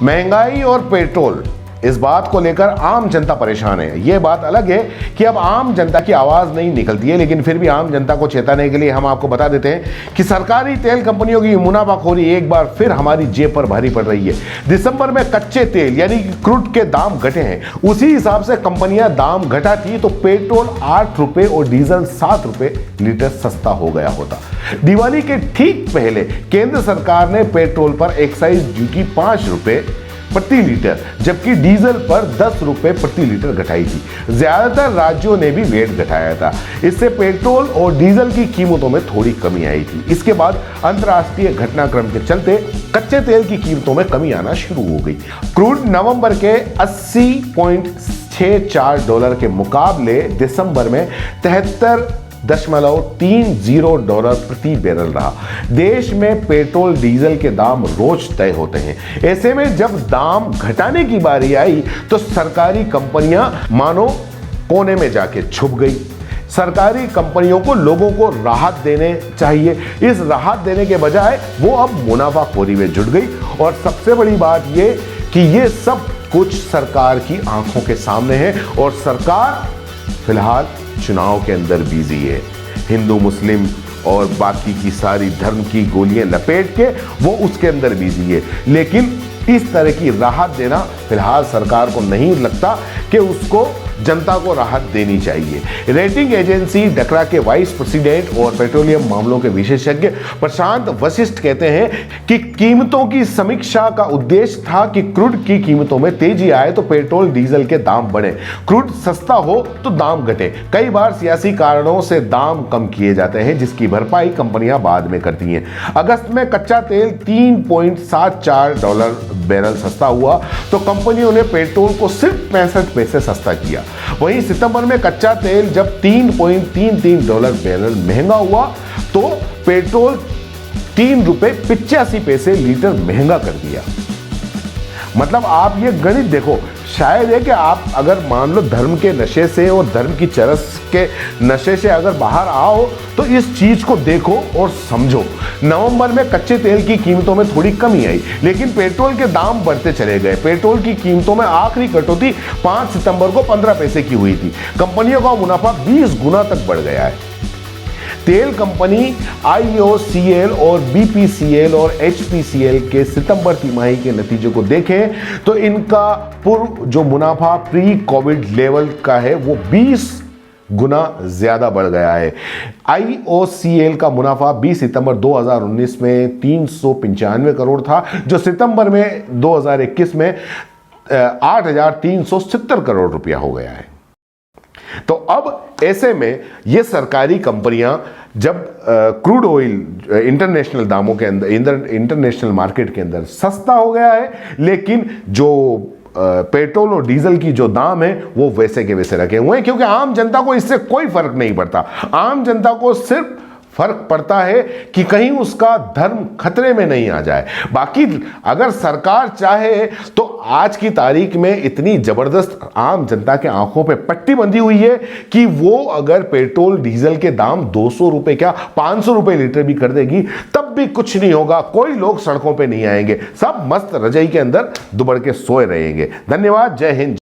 महंगाई और पेट्रोल, इस बात को लेकर आम जनता परेशान है। यह बात अलग है कि अब आम जनता की आवाज नहीं निकलती है, लेकिन फिर भी आम जनता को चेताने के लिए हम आपको बता देते हैं कि सरकारी तेल कंपनियों की मुनाफाखोरी एक बार फिर हमारी जेब पर भारी पड़ रही है। दिसंबर में कच्चे तेल यानी कि क्रूड के दाम घटे हैं, उसी हिसाब से कंपनियां दाम घटाती तो पेट्रोल 8 रुपए और डीजल 7 रुपए लीटर सस्ता हो गया होता। दिवाली के ठीक पहले केंद्र सरकार ने पेट्रोल पर एक्साइज ड्यूटी 5 रुपए प्रति लीटर जबकि डीजल पर 10 रुपए प्रति लीटर घटाई थी। ज्यादातर राज्यों ने भी वेट घटाया था। इससे पेट्रोल और डीजल की कीमतों में थोड़ी कमी आई थी। इसके बाद अंतर्राष्ट्रीय घटनाक्रम के चलते कच्चे तेल की कीमतों में कमी आना शुरू हो गई। क्रूड नवंबर के 80.64 डॉलर के मुकाबले दिसंबर में 73.30 डॉलर प्रति बैरल रहा। देश में पेट्रोल डीजल के दाम रोज तय होते हैं। ऐसे में जब दाम घटाने की बारी आई तो सरकारी कंपनियां मानो कोने में जाके छुप गई। सरकारी कंपनियों को लोगों को राहत देने चाहिए, इस राहत देने के बजाय वो अब मुनाफाखोरी में जुट गई। और सबसे बड़ी बात ये कि ये सब कुछ सरकार की आंखों के सामने है और सरकार फिलहाल चुनाव के अंदर बिजी है। हिंदू मुस्लिम और बाकी की सारी धर्म की गोलियां लपेट के वो उसके अंदर बिजी है, लेकिन इस तरह की राहत देना फिलहाल सरकार को नहीं लगता कि उसको जनता को राहत देनी चाहिए। रेटिंग एजेंसी डकरा के वाइस प्रेसिडेंट और पेट्रोलियम मामलों के विशेषज्ञ प्रशांत वशिष्ठ कहते हैं कि कीमतों की समीक्षा का उद्देश्य था कि क्रूड की कीमतों में तेजी आए तो पेट्रोल डीजल के दाम बढ़े, क्रूड सस्ता हो तो दाम घटे। कई बार सियासी कारणों से दाम कम किए जाते हैं जिसकी भरपाई कंपनियां बाद में करती हैं। अगस्त में कच्चा तेल 3.74 डॉलर बैरल सस्ता हुआ तो कंपनियों ने पेट्रोल को सिर्फ 65 पैसे सस्ता किया। वहीं सितंबर में कच्चा तेल जब 3.33 डॉलर बैरल महंगा हुआ तो पेट्रोल 3 रुपए 85 पैसे लीटर महंगा कर दिया। मतलब आप ये गणित देखो, शायद है कि आप अगर मान लो धर्म के नशे से और धर्म की चरस के नशे से अगर बाहर आओ तो इस चीज को देखो और समझो। नवंबर में कच्चे तेल की कीमतों में थोड़ी कमी आई, लेकिन पेट्रोल के दाम बढ़ते चले गए। पेट्रोल की कीमतों में आखिरी कटौती 5 सितंबर को 15 पैसे की हुई थी। कंपनियों का मुनाफा 20 गुना तक बढ़ गया है। तेल कंपनी IOCL और BPCL और HPCL के सितंबर तिमाही के नतीजों को देखें तो इनका पूर्व जो मुनाफा प्री कोविड लेवल का है वो 20 गुना ज्यादा बढ़ गया है। IOCL का मुनाफा 20 सितंबर 2019 में 395 करोड़ था, जो सितंबर में 2021 में 8,370 करोड़ रुपया हो गया है। तो अब ऐसे में ये सरकारी कंपनियां जब क्रूड ऑयल इंटरनेशनल दामों के अंदर इंटरनेशनल मार्केट के अंदर सस्ता हो गया है, लेकिन जो पेट्रोल और डीजल की जो दाम है वो वैसे के वैसे रखे हुए हैं, क्योंकि आम जनता को इससे कोई फर्क नहीं पड़ता। आम जनता को सिर्फ फर्क पड़ता है कि कहीं उसका धर्म खतरे में नहीं आ जाए। बाकी अगर सरकार चाहे तो आज की तारीख में इतनी जबरदस्त आम जनता के आंखों पे पट्टी बंधी हुई है कि वो अगर पेट्रोल डीजल के दाम 200 रुपए क्या 500 रुपए लीटर भी कर देगी तब भी कुछ नहीं होगा। कोई लोग सड़कों पे नहीं आएंगे, सब मस्त रजाई के अंदर दुबड़ के सोए रहेंगे। धन्यवाद। जय हिंद।